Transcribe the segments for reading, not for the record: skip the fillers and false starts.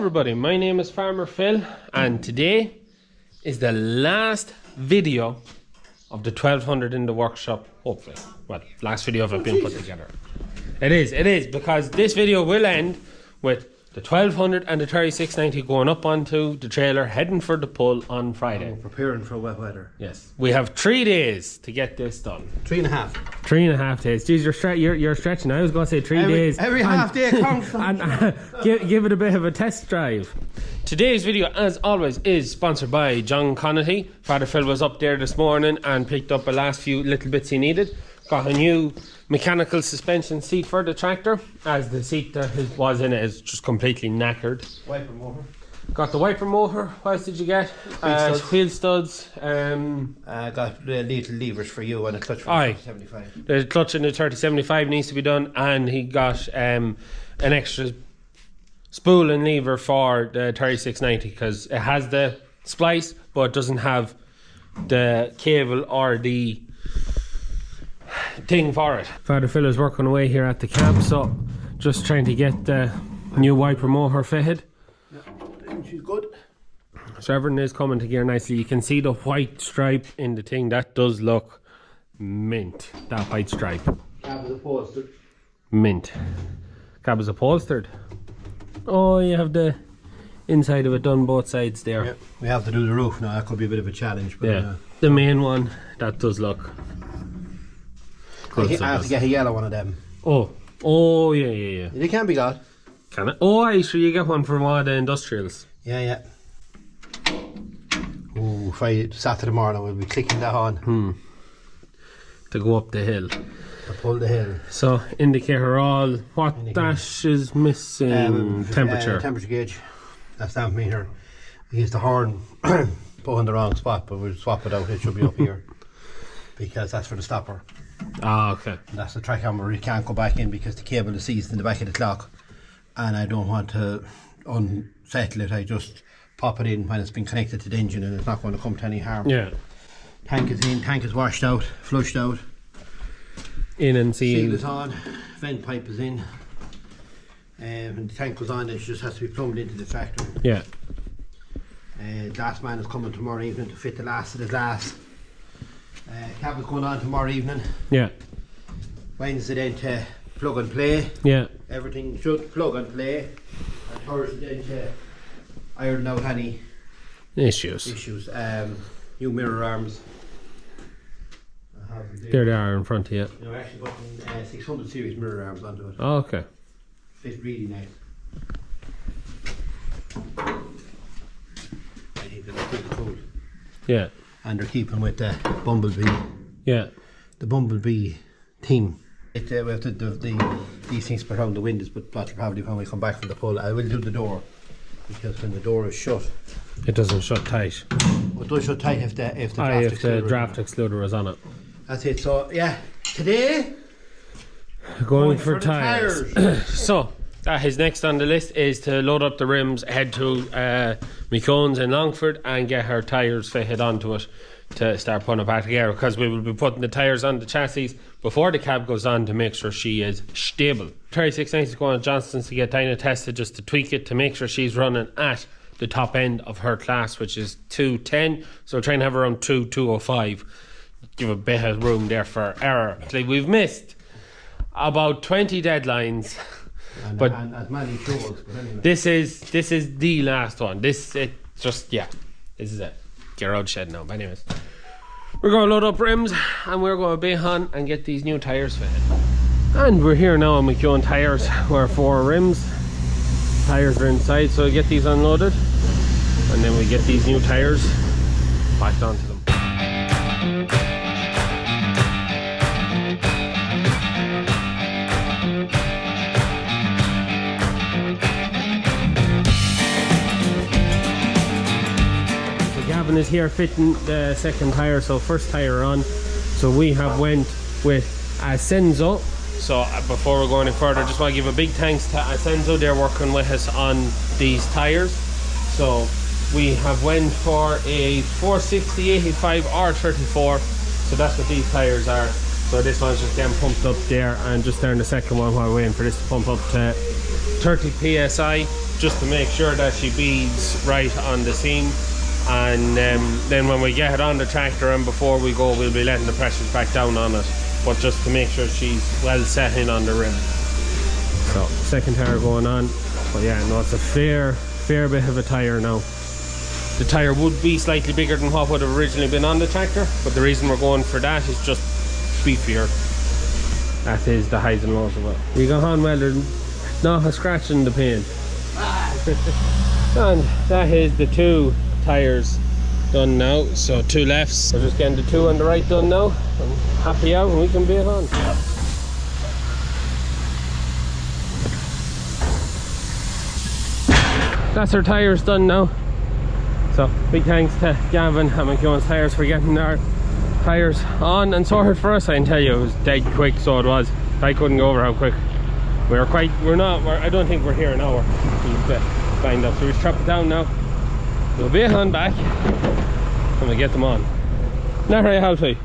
everybody, my name is Farmer Phil and today is the last video of the 1200 in the workshop, hopefully. Well, last video of it being put together. It is because this video will end with the 1200 and the 3690 going up onto the trailer, heading for the pull on Friday. Preparing for wet weather. Yes. We have 3 days to get this done. 3.5. 3.5 days. Jeez, you're stretching. I was going to say 3 days. Every half day counts. And give it a bit of a test drive. Today's video, as always, is sponsored by John Connaty. Father Phil was up there this morning and picked up the last few little bits he needed. Got a new mechanical suspension seat for the tractor, as the seat that was in it is just completely knackered. Wiper motor. Got the wiper motor. What else did you get? Wheel studs. Got the little levers for you and a clutch for the 3075. The clutch in the 3075 needs to be done, and he got an extra spool and lever for the 3690 because it has the splice but it doesn't have the cable or the thing for it. Father Phil is working away here at the cab, so just trying to get the new wiper motor fitted. Yeah, she's good. So everything is coming together nicely. You can see the white stripe in the thing. That does look mint, that white stripe. Cab is upholstered. Mint. Cab is upholstered. Oh, you have the inside of it done both sides there. Yeah, we have to do the roof now. That could be a bit of a challenge. But yeah, the main one, that does look good. I have to get a yellow one of them. Oh, yeah. They can be got. Can it? Oh, I sure you get one from one of the industrials. Yeah. Oh, Friday, Saturday morning we'll be clicking that on. To go up the hill. To pull the hill. So indicator all. What dash is missing? Temperature. Temperature gauge. That's down meter. We used the horn put in the wrong spot, but we'll swap it out. It should be up here because that's for the stopper. Ah, okay. And that's the track hammer. We can't go back in because the cable is seized in the back of the clock, and I don't want to unsettle it. I just pop it in when it's been connected to the engine, and it's not going to come to any harm. Yeah. Tank is in. Tank is washed out, flushed out. In and sealed. Seal is on. Vent pipe is in. When the tank goes on, it just has to be plumbed into the tractor. Yeah. Glass man is coming tomorrow evening to fit the last of the glass. Cab is going on tomorrow evening. Yeah. Wednesday then to plug and play. Yeah. Everything should plug and play. And Thursday then to iron out any issues. New mirror arms. There they are in front of you. We're actually putting 600 series mirror arms onto it. Oh, okay. Fit really nice. I think they're pretty cool. Yeah. And they're keeping with the Bumblebee. Yeah. The Bumblebee theme. We have to do these things around the windows, but probably when we come back from the pull, I will do the door, because when the door is shut, it doesn't shut tight. It does shut tight if the draft excluder is on it. That's it. So yeah, today going for tires. So his next on the list is to load up the rims, head to McCone's in Longford and get her tyres fitted onto it to start putting it back together, because we will be putting the tyres on the chassis before the cab goes on to make sure she is stable. 3690 is going to Johnston's to get Dinah tested, just to tweak it to make sure she's running at the top end of her class, which is 210. So we're trying to have her around 205. Give a bit of room there for error. We've missed about 20 deadlines. But as many shows, but anyway. This is the last one. This is it. Get out shed now. But anyways, we're going to load up rims and we're going to be on and get these new tyres fitted. And we're here now on McCone Tyres, where 4 rims. Tyres are inside, so we get these unloaded and then we get these new tyres backed onto them. Gavin is here fitting the second tyre, so first tyre on. So we have went with Ascenso. So before we go any further, just want to give a big thanks to Ascenso. They're working with us on these tyres. So we have went for a 460, 85 or 34. So that's what these tyres are. So this one's just getting pumped up there, and just there in the second one while we're waiting for this to pump up to 30 psi, just to make sure that she beads right on the seam. And then when we get it on the tractor and before we go, we'll be letting the pressures back down on it, but just to make sure she's well set in on the rim. So second tire going on, but yeah, no, it's a fair bit of a tire now. The tire would be slightly bigger than what would have originally been on the tractor, but the reason we're going for that is just beefier. That is the highs and lows of it. You go on, well, there's not a scratch in the paint. And that is the 2 tires done now, so 2 lefts. We're just getting the 2 on the right done now. I'm happy out and we can be on. That's our tires done now. So big thanks to Gavin and McKeown's Tires for getting our tires on and sorted for us. I can tell you, it was dead quick, so it was. I couldn't go over how quick. I don't think we're here an hour. We've lined up, so we've chopped it down now. We'll be on back and we'll get them on. Not very healthy.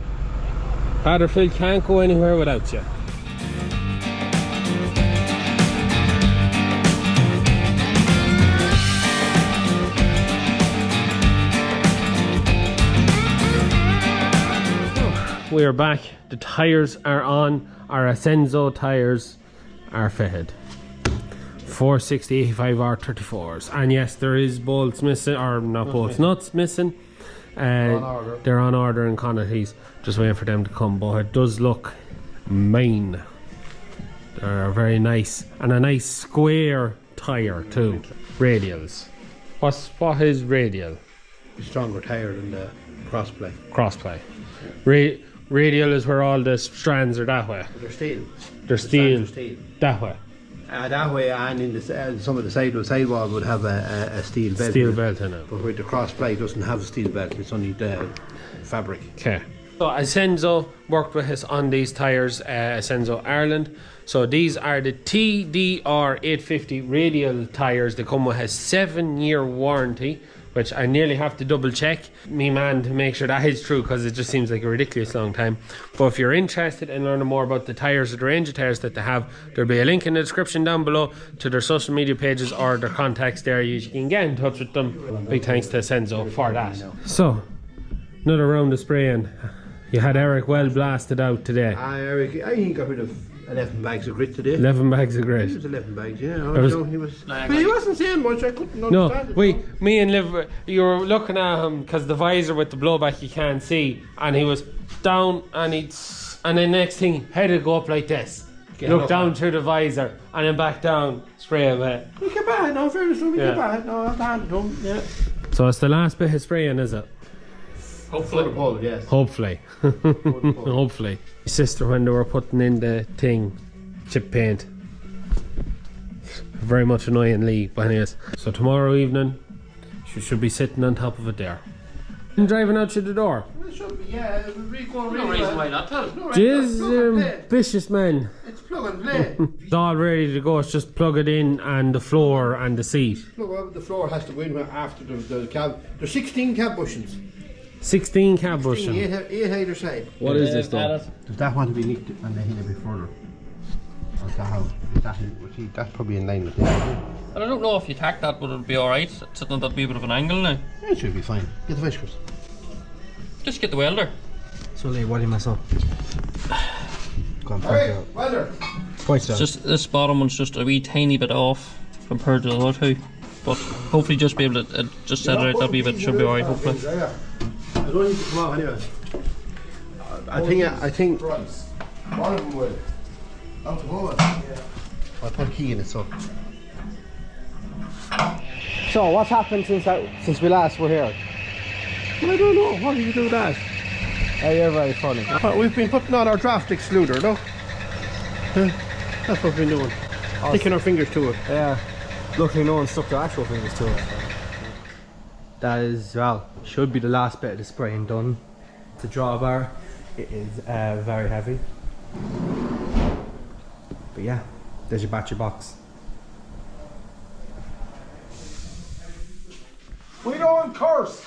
Huddersfield can't go anywhere without you. We are back. The tires are on. Our Ascenso tires are fitted. 460 85R34s, and yes, there is bolts missing, or not bolts, nuts missing. They're on order in quantities, just waiting for them to come, but it does look mean. They're very nice, and a nice square tire too. Radials. What is radial? Stronger tire than the crossplay. Crossplay. Radial is where all the strands are that way. They're steel. They're steel. That way. That way, and in the some of the sidewall would have a steel belt. Steel belt in it. But where the crossplay doesn't have a steel belt, it's only the fabric. Okay. So Ascenso worked with us on these tires, Ascenso Ireland. So these are the TDR 850 radial tires. They come with a 7-year warranty, which I nearly have to double check me man to make sure that is true, because it just seems like a ridiculous long time. But if you're interested in learning more about the tires or the range of tires that they have, there'll be a link in the description down below to their social media pages or their contacts there. You can get in touch with them. Big thanks to Ascenso for that. So another round of spraying. You had Eric well blasted out today. Eric, I think he got rid of 11 bags of grit today. 11 bags of grit. It was 11 bags, yeah. But he wasn't saying much, I couldn't understand it. Me and Liv, you were looking at him because the visor with the blowback you can't see, and he was down and then next thing, head would go up like this. Look down through the visor and then back down, spray him it. We get back, no, fairness, we get back. No, I've handed him, yeah. So it's the last bit of spraying, is it? Hopefully. Yes. Hopefully. Hopefully. My sister, when they were putting in the thing, chip paint, very much annoying Lee, but anyways. So tomorrow evening, she should be sitting on top of it there. And driving out through the door. It should be, yeah. It would be going really no reason why not. Jeez, ambitious man. It's plug and play. It's all ready to go. It's just plug it in and the floor and the seat. Look, the floor has to go in after the cab. There's 16 cab bushings. 16 cab bushing. 8 either side. What is this though? Does that want to be linked and the hill a bit further? Or is that how? That's probably in line with this. I don't know if you tack that, but it'll be alright. Sitting on that wee bit of an angle now. It should be fine. Get the fish cups. Just get the welder. So Lee, what do you mess up? Go on, Alright, welder. Point It's just this bottom one's just a wee tiny bit off compared to the other two. But hopefully just be able to just set it out that wee bit, should be alright hopefully. I don't need to come off anyway. I think one of them will. Out the moment. Yeah. I'll put a key in it, so. So what's happened since we last were here? I don't know. Why do you do that? Oh, you're very funny. We've been putting on our draft excluder, no? That's what we've been doing. Sticking our fingers to it. Yeah. Luckily no one stuck their actual fingers to it. That is, well, should be the last bit of the spraying done. The drawbar, it is very heavy. But yeah, there's your battery box. We don't curse!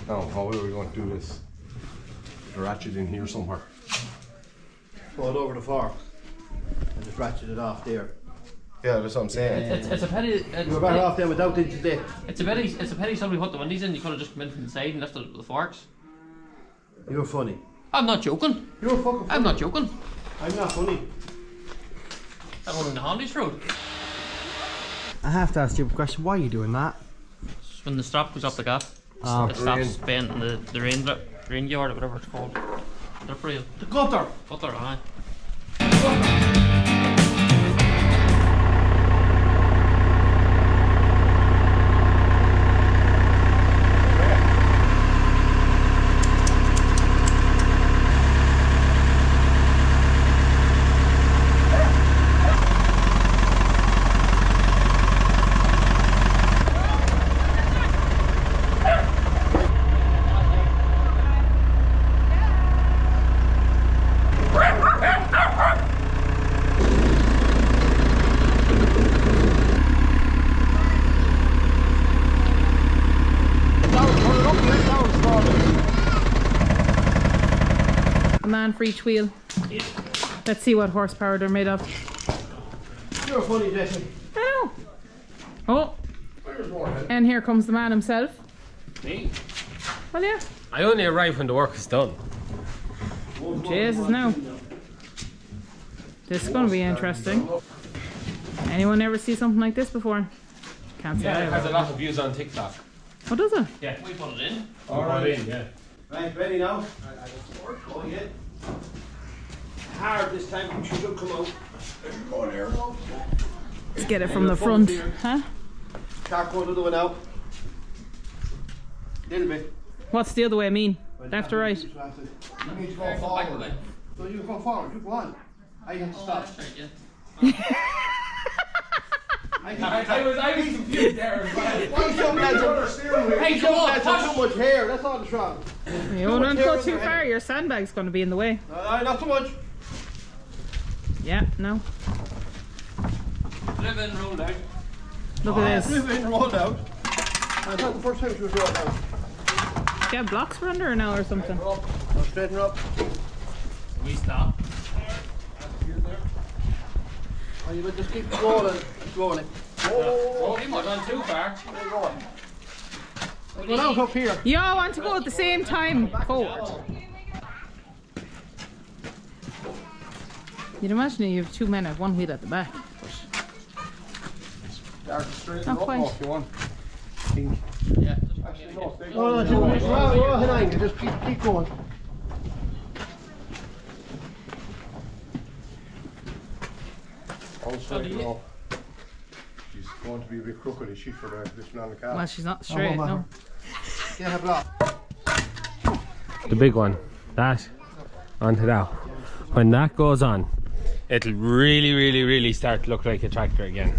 Now, how are we going to do this? The ratchet in here somewhere. Pull it over the fork. and just ratchet it off there. Yeah, that's what I'm saying. It's a pity. You're better off there without the today. It's a pity somebody put the windies in. You could have just come in from the side and left the forks. You're funny. I'm not joking. You're fucking funny. I'm not joking. I'm not funny. That one in the Hollies Road. I have to ask you a question. Why are you doing that? It's when the strap goes off the gap. It stops bending the rain yard or whatever it's called. The rail. The gutter. Gutter, aye. A man for each wheel. Let's see what horsepower they're made of. You're funny, Jesse. I know. Oh. And here comes the man himself. Me? Well, yeah. I only arrive when the work is done. Jesus, no. This is going to be interesting. Anyone ever see something like this before? Can't say Yeah, I it has a have. lot of views on TikTok. What does it? Yeah. We put it in. Alright. Yeah. Right, ready now? Go again. Hard this time, you should come out. Go on there. Let's get it from the front. Huh? Start going the other way now. Little bit. What's the other way I mean? Left or right? You need to go forward. So you go forward, you go on. I have to stop. I was confused there as well. Why some lads are Hey, come on, too much hair, that's all that's wrong. You don't go too far, your sandbag's going to be in the way. Not too much. Yeah, no. Live in, roll out. Look at this. It's been rolled out. I thought the first time she was rolled out. Do you have blocks for under her now or something? I'll straighten her up. We stop. Oh, you just keep rolling, rolling. Oh, he might have gone too far. Go down up here. You all want to go at the same time forward. You'd imagine you have two men at one wheel at the back. Not quite. If you want. Yeah. No, just roll it on, just keep going. Also, you know, she's going to be a bit crooked as shit for this one on the car. Well, she's not straight, no. Yeah, have a block. The big one. That onto that. When that goes on, it'll really start to look like a tractor again.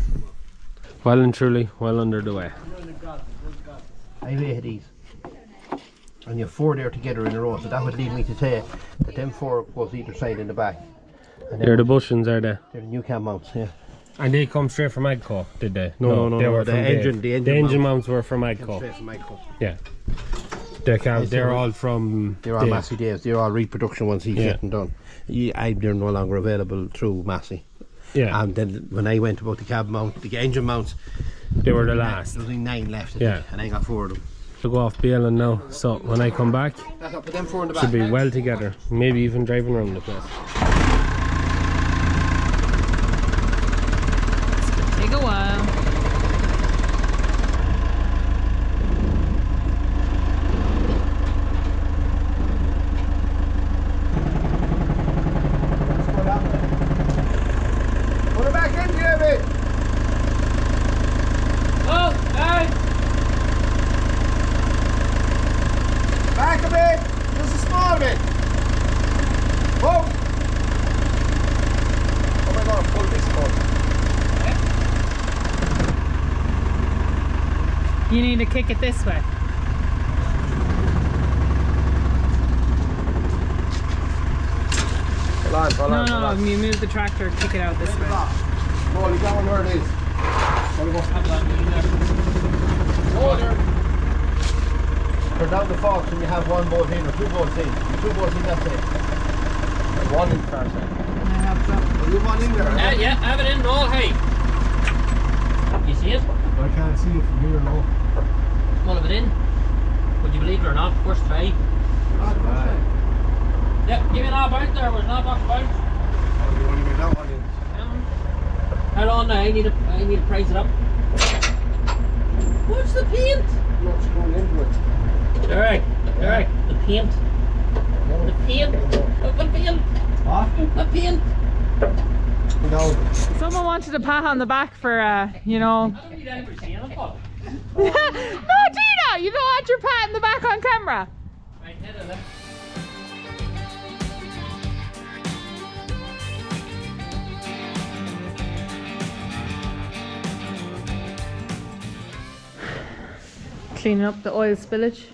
Well and truly, well under the way. I have 8 of these. And you have 4 there together in a row, so that would lead me to say that them 4 goes either side in the back. And They're the bushings, are they? they're the new cam mounts, yeah. And they come straight from Agco, did they? No, they were the from engine- Dave. the engine mounts were from Agco. Straight from my car. Yeah. They're all from They're all Dave. Massey Dave's, they're all reproduction ones he's Yeah. getting done. They're no longer available through Massey. Yeah. And then when I went about the cab mount, the engine mounts, They were the last. there was only 9 left, I Yeah. think, and I got 4 of them. To go off bailing now. So when I come back, That's up, put them 4 in the back. should be well together. Maybe even driving around the place. Take a while. Put it back in, David! Oh, hey! Back a bit! Just a small bit! Whoa! Oh my god, pull this cord. You need to kick it this way. Hold on. No, you move the tractor, kick it out this way. Oh, you got one where it is. Turn down the forks and you have 1 bolt in or 2 bolts in. 2 bolts in, that's it. One in the car side. have it up. You want in there? Yeah, have it in all, hey. You see it? I can't see it from here, no. All of it in. Would you believe it or not? First try. Yeah, give me an knob out there. There's not box out. Oh, you want to get that one in? Hold on now. I need to price it up. What's the paint? What's going into it? Derek, the paint. The paint. What paint? What? The paint. No. Someone wanted a pat on the back for, you know. I don't need anybody seeing it, but. No, Tina! You don't want your pat in the back on camera. Right, head of it. Cleaning up the oil spillage.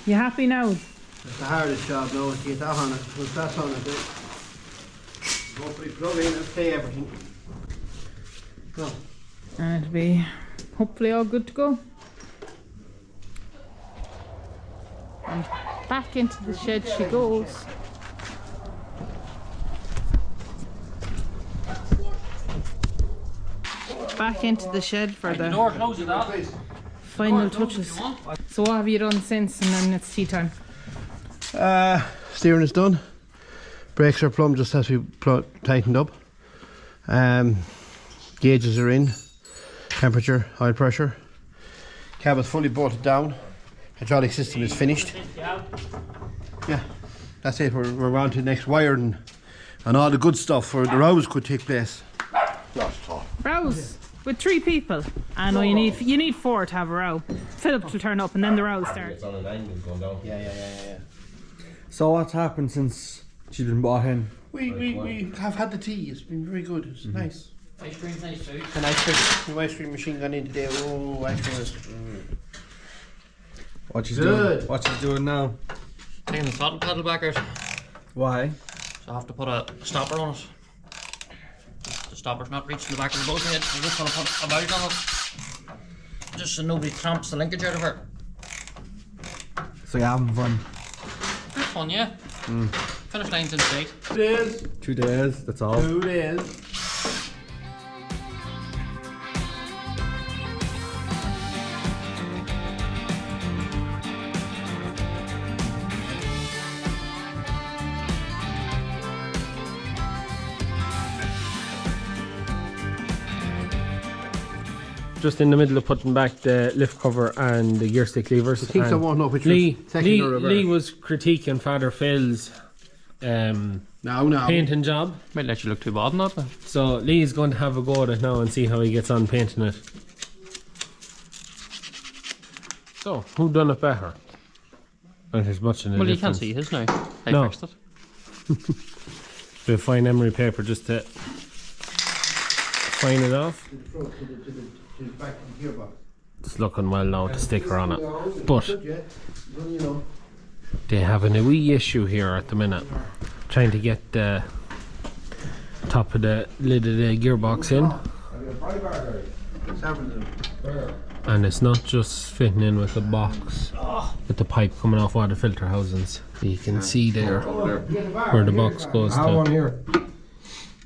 You happy now? It's the hardest job now to get that on it. Once that's on it, hopefully plug in and stay everything. No. And it'll be hopefully all good to go. And back into the shed she goes. Back into the shed for the Door closes up. final touches. So what have you done since, and then it's tea time? Steering is done. Brakes are plumb just as we tightened up. Gauges are in. Temperature, oil pressure. Cab is fully bolted down. Hydraulic system is finished. Yeah, that's it. We're on to the next wiring and all the good stuff where the rows could take place. Rows with 3 people. I know you need 4 to have a row. Philip will turn up and then the row will start. It's on an angle going down. Yeah. So what's happened since she's been brought in? We have had the tea. It's been very good. It's nice. Ice cream's nice too. And ice cream. The ice cream machine gone in today. Oh, ice cream. What she's Good. doing? What she's doing now? Taking the throttle pedal back out. Why? So I have to put a stopper on it. The stopper's not reaching the back of the boat head. I'm just going to put a bout on it. Just so nobody tramps the linkage out of her. So you're having fun. Good fun, yeah. Finish lines in state. 2 days. 2 days, that's all. 2 days. Just in the middle of putting back the lift cover and the gear stick levers. I think I won't know which Lee, was second or reverse. Lee was critiquing Father Phil's No. painting job. Might let you look too bad, not. So Lee's going to have a go at it now and see how he gets on painting it. So, who done it better? And there's much in the Well, you difference. can't see his now. I No. fixed it. Bit of fine emery paper just to fine it off. To the back of the gearbox. It's looking well now with the sticker on it. But You know. they having a wee issue here at the minute. Trying to get the top of the lid of the gearbox in. And it's not just fitting in with the box, with the pipe coming off water filter housings. You can see there where the box goes to. Here.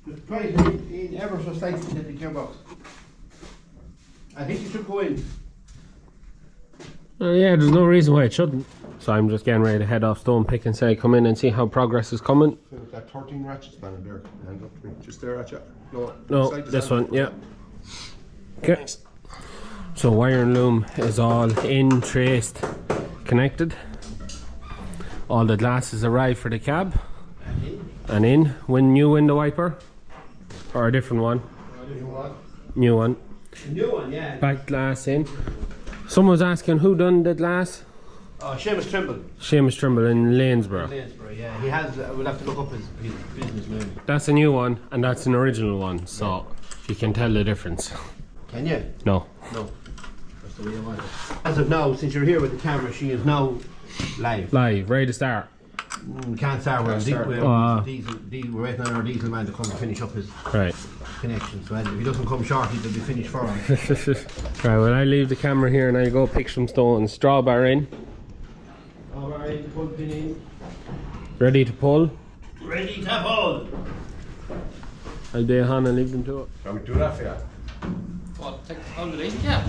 Just try it in ever so slightly to the gearbox. I think you should go in. Oh yeah, there's no reason why it shouldn't. So I'm just getting ready to head off Stone Pick and say come in and see how progress is coming. That 13 ratchet span in there. Hand up to me. Just there at you. No, this one, yeah. Okay. So wiring loom is all in, traced, connected. All the glasses arrive for the cab. And in. New window wiper. Or a different one. New one. New one, yeah. Back glass in. Someone was asking who done the glass? Oh, Seamus Trimble. Seamus Trimble in Lanesborough. Lanesborough, yeah. He has, we'll have to look up his business name. That's a new one and that's an original one, so you can tell the difference. Can you? No. No. That's the way you want it. As of now, since you're here with the camera, she is now live. Live, ready to start. Can't start. We're waiting on our diesel man to come and finish up his Right. connection. So if he doesn't come shortly, they'll be finished for him. Right, well I leave the camera here and I go pick some stones. Straw bar in. Alright, pull pin in. Ready to pull. Ready to pull. I'll be on and leave them to it. Shall we do that for you? What? Take out the least, yeah.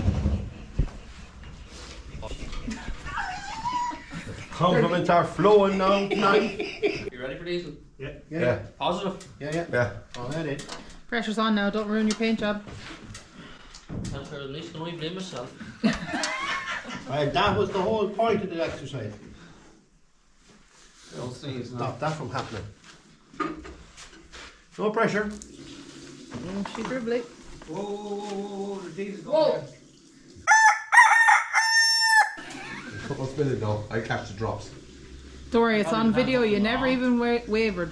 Compliments are flowing now tonight. You ready for diesel? Yeah. Positive. Yeah. Oh, that it. Pressure's on now, don't ruin your paint job. And for at least, can only blame myself. Right, that was the whole point of the exercise. You'll see, it's Stop that from happening. No pressure. She dribbly. Whoa, the diesel's Whoa. Couple of spinning though. I catch the drops. Don't worry, it's on video. You never even wavered.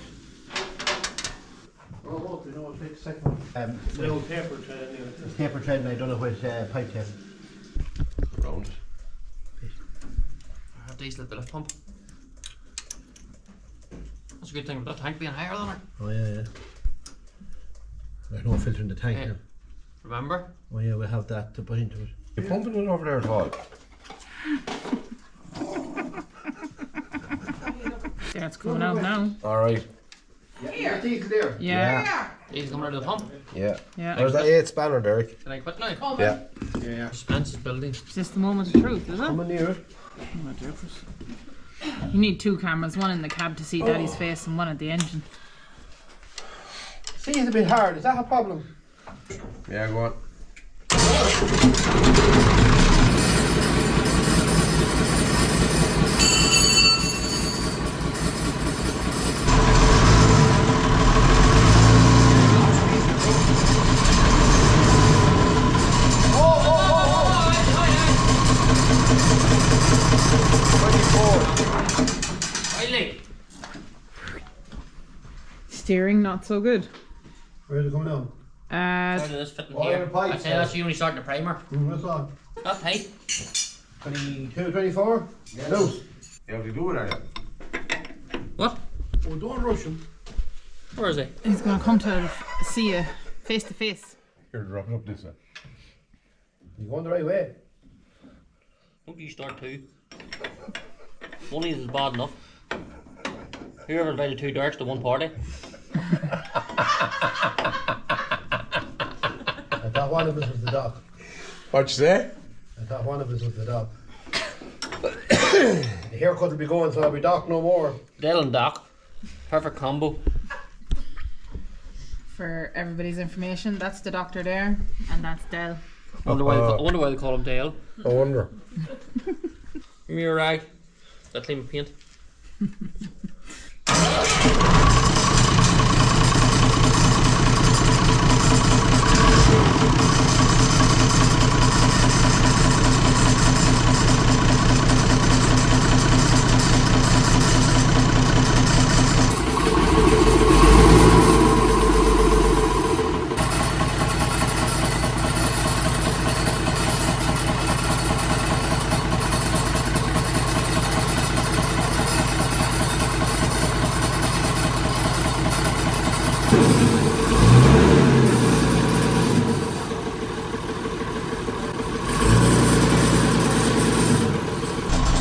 Oh, you know, it'll take a second. No paper thread anyway. Paper thread, and I done it with pipe tape. Round. I have diesel at the left pump. That's a good thing about that tank being higher than it. Oh yeah. There's no filter in the tank Yeah. now. Remember? Oh yeah, we'll have that to put into it. You're pumping it over there at all? Yeah, it's coming out now. Alright. Yeah, diesel there. Yeah. Diesel coming out of the pump. Yeah. Yeah. There's that 8 spanner, Derek. Can I quit now? Yeah. Yeah. Spence is building. Is this the moment of truth, is it? Coming near it. You need two cameras, one in the cab to see Daddy's face and one at the engine. See, it's a bit hard. Is that a problem? Yeah, go on. Finally! Steering, not so good. Where's it coming down? Where did this fit in Oh, here? your pipes, I'd say that's you only starting the primer. That's on. Not tight. 22, 24? Yes. Loose. You have to do it, are you? What? Oh, don't rush him. Where is he? He's going to come to see you face to face. Here, drop it up this way. You're going the right way. Don't you start two. One of these is bad enough. Whoever invited two darks to one party. I thought one of us was the dog. What'd you say? I thought one of us was the dog. The haircut will be going, so I'll be doc no more. Dale and Doc. Perfect combo. For everybody's information, that's the doctor there, and that's Del. I wonder why they call him Dale. I wonder. Give me your rag. That clean with paint.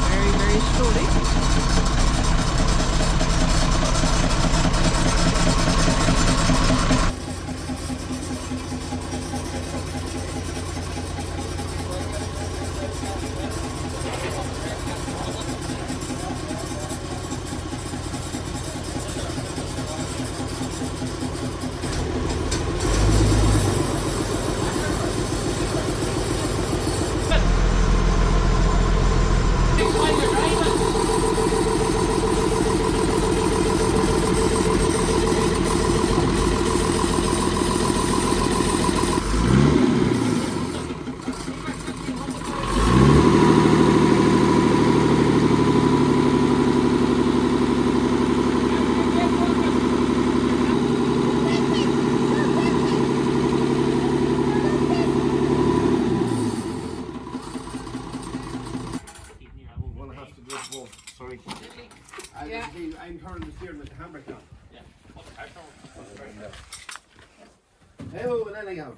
Very, very slowly. Sorry. I'm turning the steering with the handbrake on. Hey, oh, and then I go.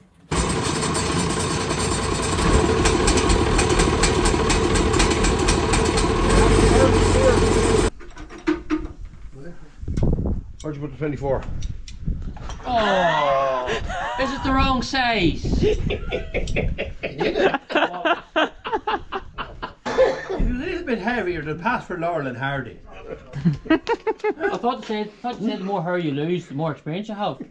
Where'd you put the 24? Oh, is it the wrong size? A little bit heavier than pass for Laurel and Hardy. I thought you said the more hair you lose, the more experience you have.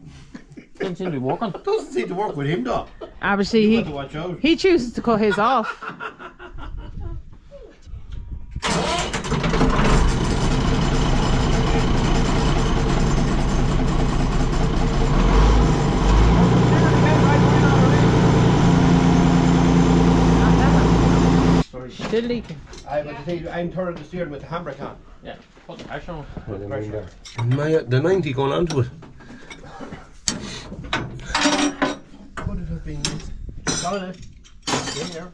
Doesn't seem to be working. Doesn't seem to work with him though. Obviously, You have to watch out. he chooses to cut his off. Still leaking. I'm turning the steering with the handbrake on. Yeah, put the pressure on. The 90 going onto it. Could it have been solid? In there.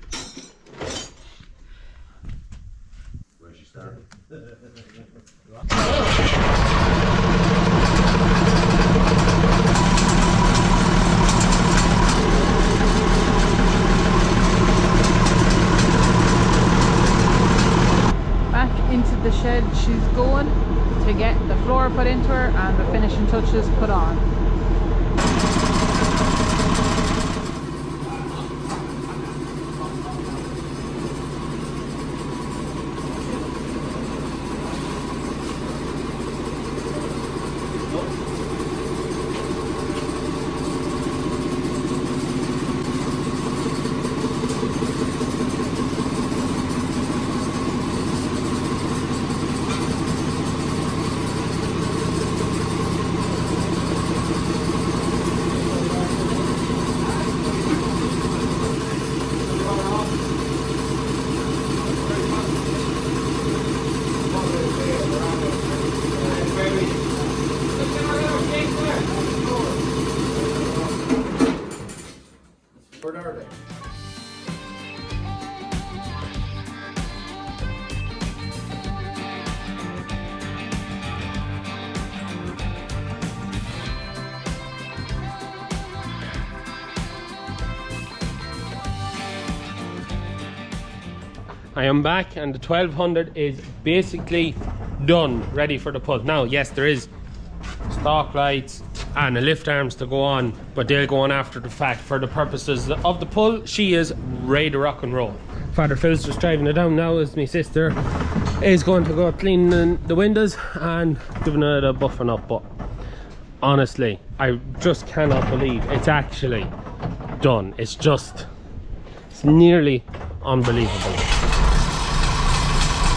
Where she started. Back into the shed she's going to get the floor put into her and the finishing touches put on. Where are they? I am back and the 1200 is basically done, ready for the pull. Now, yes, there is stalk lights and the lift arms to go on, but they'll go on after the fact. For the purposes of the pull, she is ready to rock and roll. Father Phil's just driving it down now as my sister is going to go cleaning the windows and giving it a buffing up. But honestly, I just cannot believe it's actually done. It's nearly unbelievable.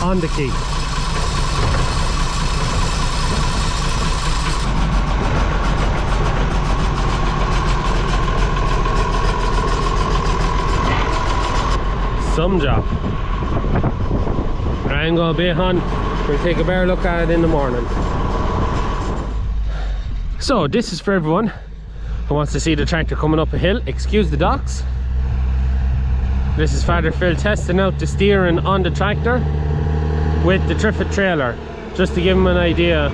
On the key. Some job. I'm gonna be on. We'll take a better look at it in the morning. So this is for everyone who wants to see the tractor coming up a hill. Excuse the docks. This is Father Phil testing out the steering on the tractor with the Triffid trailer, just to give him an idea of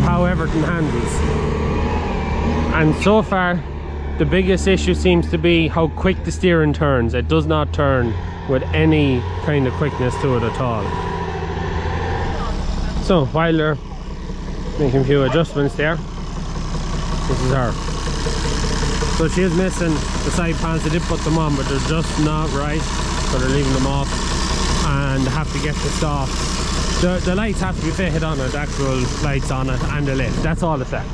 how everything handles. And so far, the biggest issue seems to be how quick the steering turns. It does not turn with any kind of quickness to it at all. So while they're making a few adjustments there, this is her. So she is missing the side pans. They did put them on, but they're just not right, so they're leaving them off and have to get this off. The lights have to be fitted on it, the actual lights on it, and the lift. That's all that's left.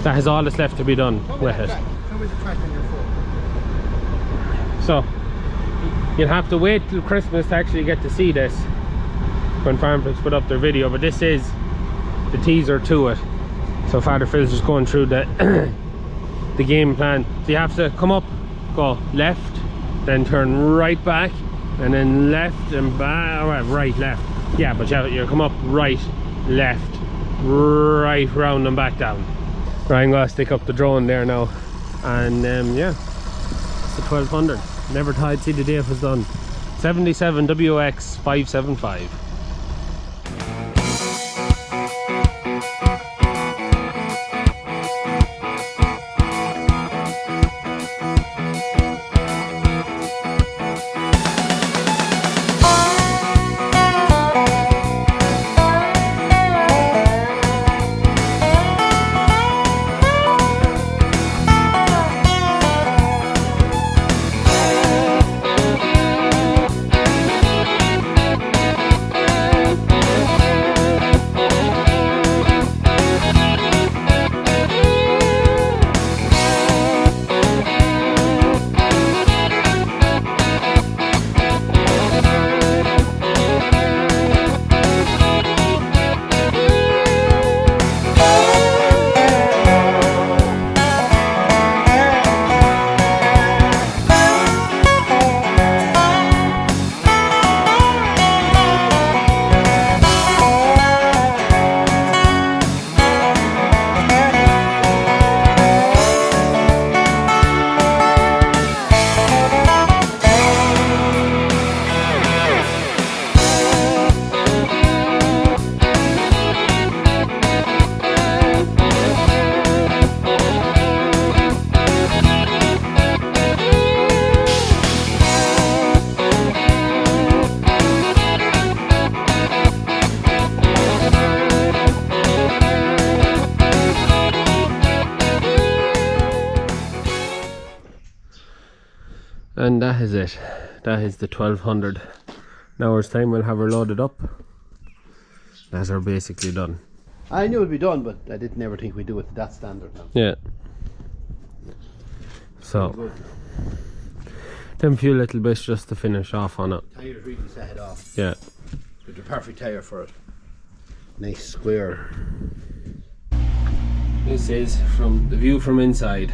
That is all that's left to be done with it. So you'll have to wait till Christmas to actually get to see this when FarmFlix put up their video, but this is the teaser to it. So Father Phil's just going through the the game plan. So you have to come up, go left, then turn right back, and then left and back, right, left. Yeah, but you come up right, left, right, round and back down. Right, I'm gonna stick up the drone there now, and yeah, it's the 1200. Never thought I'd see the day it was done. 77 WX 575. And that is it. That is the 1200. Hours time we'll have her loaded up. That's her basically done. I knew it'd be done, but I didn't ever think we'd do it to that standard now. Yeah. So, them few little bits just to finish off on it. Tyres really set it off. Yeah. But the perfect tyre for it. Nice square. This is from the view from inside.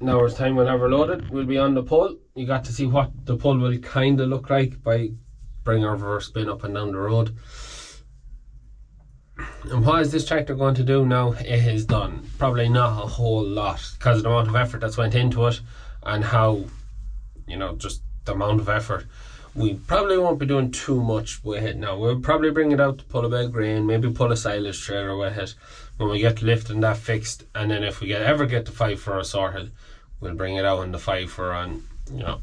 Now it's time we'll have her loaded. We'll be on the pull. You got to see what the pull will kind of look like by bringing her for a spin up and down the road. And what is this tractor going to do now? It is done. Probably not a whole lot because of the amount of effort that's went into it and how, you know, just the amount of effort. We probably won't be doing too much with it now. We'll probably bring it out to pull a bit of grain, maybe pull a silage trailer with it when we get the lift and that fixed. And then if we ever get the 5 sorted, we'll bring it out in the 5 and, you know,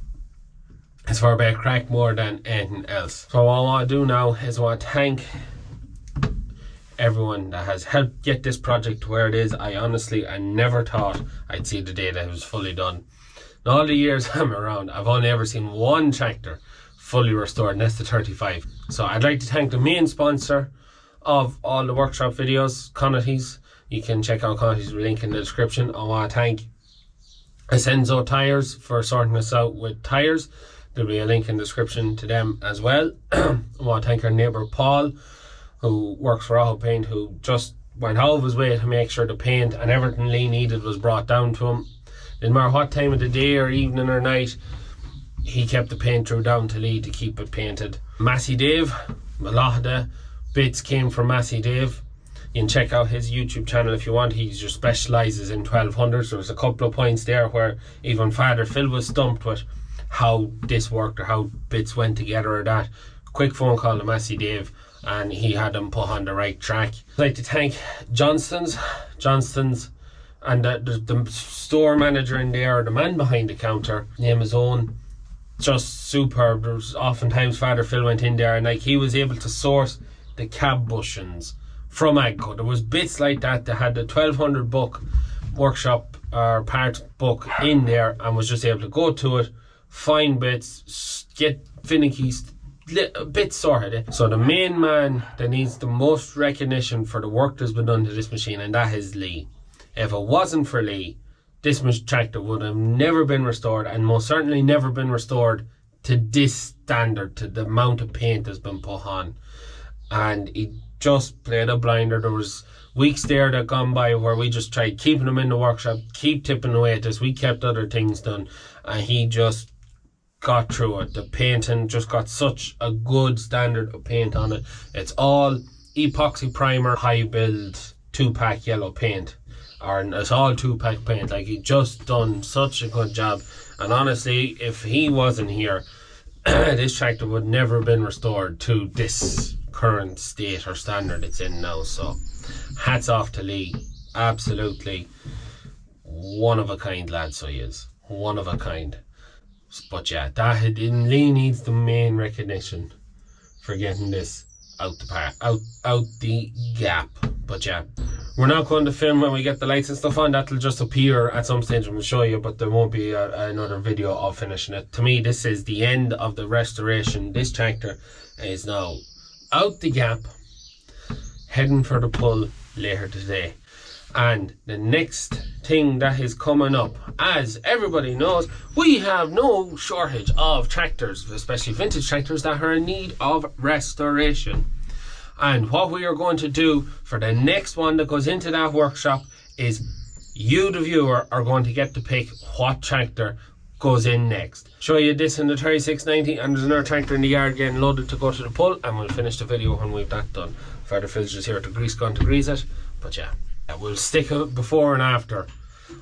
it's for a bit of crack more than anything else. So what I want to do now is I want to thank everyone that has helped get this project to where it is. I never thought I'd see the day that it was fully done. In all the years I'm around, I've only ever seen one tractor fully restored, and that's the 35. So I'd like to thank the main sponsor of all the workshop videos, Connacht's. You can check out Connacht's link in the description. I want to thank Ascenso Tyres for sorting us out with tyres. There'll be a link in the description to them as well. I want to thank our neighbour Paul, who works for Auto Paint, who just went out of his way to make sure the paint and everything Lee needed was brought down to him. No matter what time of the day or evening or night, he kept the paint through down to Lee to keep it painted. Massey Dave, a lot of the bits came from Massey Dave. You can check out his YouTube channel if you want. He just specialises in 1200s. There was a couple of points there where even Father Phil was stumped with how this worked or how bits went together or that. Quick phone call to Massey Dave and he had them put on the right track. I'd like to thank Johnston's and the store manager in there, the man behind the counter, name is Owen. Just superb. There was oftentimes Father Phil went in there and like he was able to source the cab bushings from EirCode. There was bits like that had the 1200 book workshop or parts book in there and was just able to go to it, find bits, get finicky bits sorted. So the main man that needs the most recognition for the work that's been done to this machine, and that is Lee. If it wasn't for Lee, this tractor would have never been restored, and most certainly never been restored to this standard, to the amount of paint that's been put on. And he just played a blinder. There was weeks there that gone by where we just tried keeping him in the workshop, keep tipping away at this. We kept other things done and he just got through it. The painting just got such a good standard of paint on it. It's all epoxy primer, high build 2-pack yellow paint, or it's all 2-pack paint. Like, he just done such a good job. And honestly, if he wasn't here, this tractor would never have been restored to this current state or standard it's in now. So hats off to Lee. Absolutely one of a kind lad. So he is one of a kind. But yeah, Lee needs the main recognition for getting this out the gap. But yeah, we're not going to film when we get the lights and stuff on. That'll just appear at some stage and we'll show you, but there won't be another video of finishing it. To me, this is the end of the restoration. This tractor is now out the gap, heading for the pull later today. And the next thing that is coming up, as everybody knows, we have no shortage of tractors, especially vintage tractors, that are in need of restoration. And what we are going to do for the next one that goes into that workshop is you, the viewer, are going to get to pick what tractor goes in next. Show you this in the 3690, and there's another tractor in the yard getting loaded to go to the pull, and we'll finish the video when we've that done. Father Phil's just here to grease gun to grease it. But yeah, we'll stick a before and after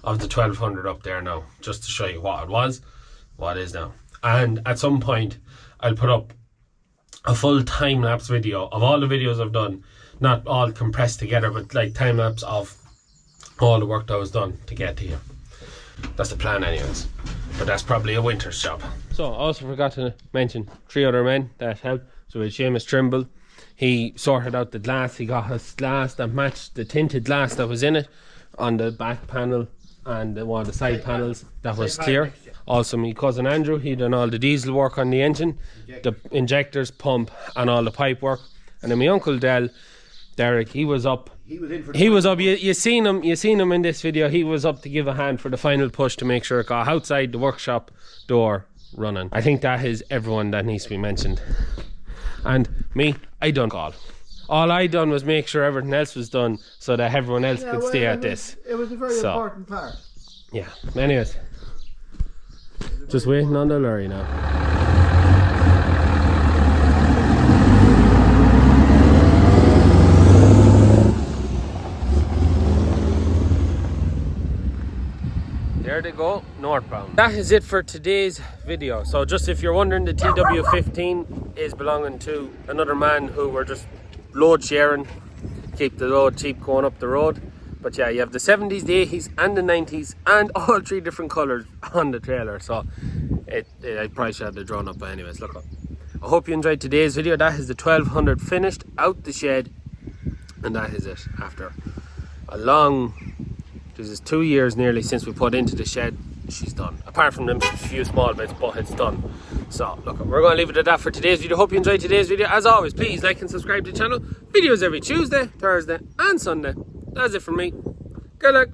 of the 1200 up there now, just to show you what it was, what it is now. And at some point I'll put up a full time-lapse video of all the videos I've done, not all compressed together, but like time-lapse of all the work that was done to get here. That's the plan anyways, but that's probably a winter's job. So I also forgot to mention 3 other men that helped. So we had Seamus Trimble. He sorted out the glass. He got us glass that matched the tinted glass that was in it on the back panel and one of the side panels that was clear. Also my cousin Andrew, he done all the diesel work on the engine, the injectors, pump and all the pipe work. And then my uncle Derek, he was up. He was up. You seen him in this video. He was up to give a hand for the final push to make sure it got outside the workshop door running. I think that is everyone that needs to be mentioned. And me, I done all I done was make sure everything else was done so that everyone else could stay at this. It was a very important part. Yeah. Anyways, just waiting on the lorry now. There they go, northbound. That is it for today's video. So just if you're wondering, the TW15 is belonging to another man who we're just load sharing, keep the load cheap going up the road. But yeah, you have the 70s, the 80s and the 90s and all 3 different colours on the trailer. So I probably should have the drone up, but anyways, look up. I hope you enjoyed today's video. That is the 1200 finished out the shed, and that is it. After a long, this is 2 years nearly since we put into the shed, she's done. Apart from them few small bits, but it's done. So look, we're going to leave it at that for today's video. Hope you enjoyed today's video. As always, please like and subscribe to the channel. Videos every Tuesday, Thursday and Sunday. That's it from me. Good luck.